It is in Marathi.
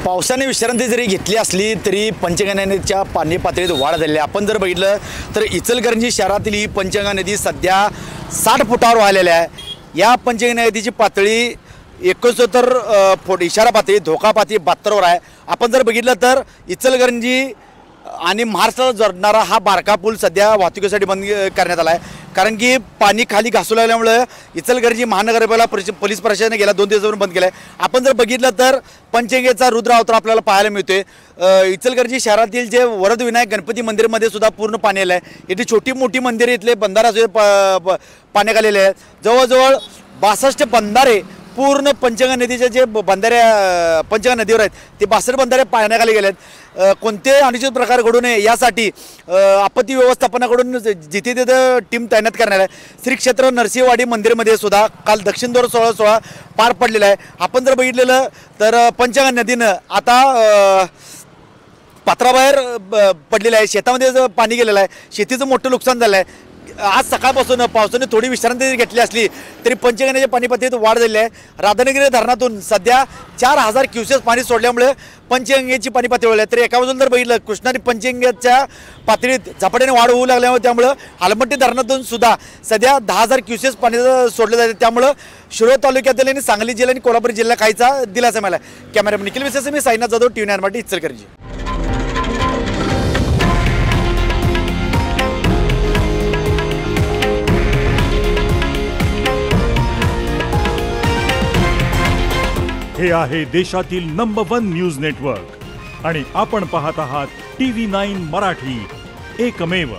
पावसाने विश्रांती जरी घेतली असली तरी पंचगंगा नदीच्या पाणी पातळीत वाढ झाली आहे। आपण जर बघितलं तर इचलकरंजी शहरातील ही पंचगंगा नदी सध्या 60 फुटावर वाहिलेली आहे। या पंचगंगा नदीची पातळी 71 फूट इशारा पातळी धोका पातळी 72 आहे। आपण जर बघितलं तर इचलकरंजी आणि महाराष्ट्राला जोडणारा हा बारका पूल सध्या वाहतुकीसाठी बंद करण्यात आला आहे, कारण की पाणी खाली घासू लागल्यामुळे इचलकरंजी महानगरपालिका पोलीस प्रशासनाने गेल्या 2 दिवसावरून बंद केलं आहे। आपण जर बघितलं तर पंचगंगेचा रुद्र अवतार आपल्याला पाहायला मिळतोय। इचलकरंजी शहरातील जे वरदविनायक गणपती मंदिरमध्ये सुद्धा पूर्ण पाणी आलं आहे। इथे छोटी मोठी मंदिरे इथले बंधारे पाण्याखाली आलेले आहेत। जवळजवळ 62 बंधारे पूर्ण पंचगंगा नदीचे जे बंधारे पंचगंगा नदीवर आहेत ते 62 बंधारे पाण्याखाली गेले आहेत। कोणतेही अनुचित प्रकार घडू नये यासाठी आपत्ती व्यवस्थापनाकडून जिथे तिथे टीम तैनात करणार आहे। श्री क्षेत्र नरसिंहवाडी मंदिरमध्ये सुद्धा काल दक्षिण द्वार सोहळा पार पडलेला आहे। आपण जर बघितलेलं तर पंचगंगा नदीनं आता पात्राबाहेर पडलेलं आहे, शेतामध्ये पाणी गेलेलं आहे, शेतीचं मोठं नुकसान झालं आहे। आज सकाळपासून पावसाने थोडी विश्रांती घेतली असली तरी पंचगंगेच्या पाणी पातळीत वाढ झाली आहे। राधानगरी धरणातून सध्या 4000 क्युसेस पाणी सोडल्यामुळे पंचगंगेची पाणी पातळी वाढली आहे। तर एका बाजूला जर बघितलं कृष्णा आणि पंचगंगेच्या पातळीत झपाट्याने वाढ होऊ लागल्यामुळे त्यामुळे आलमट्टी धरणातून सुद्धा सध्या 10000 क्युसेस पाणी सोडले जाते। त्यामुळे शिरोळ तालुक्यातील आणि सांगली जिल्हा आणि कोल्हापूर जिल्हा काहीचा दिलासा मिळाला। कॅमेरामॅन निखिल विसेस, मी साईनाथ जाधव, TV9 मराठी, इचलकरंजी। हे आहे देशातील नंबर 1 न्यूज नेटवर्क आणि आपण पाहत आहात TV9 मराठी, एकमेव।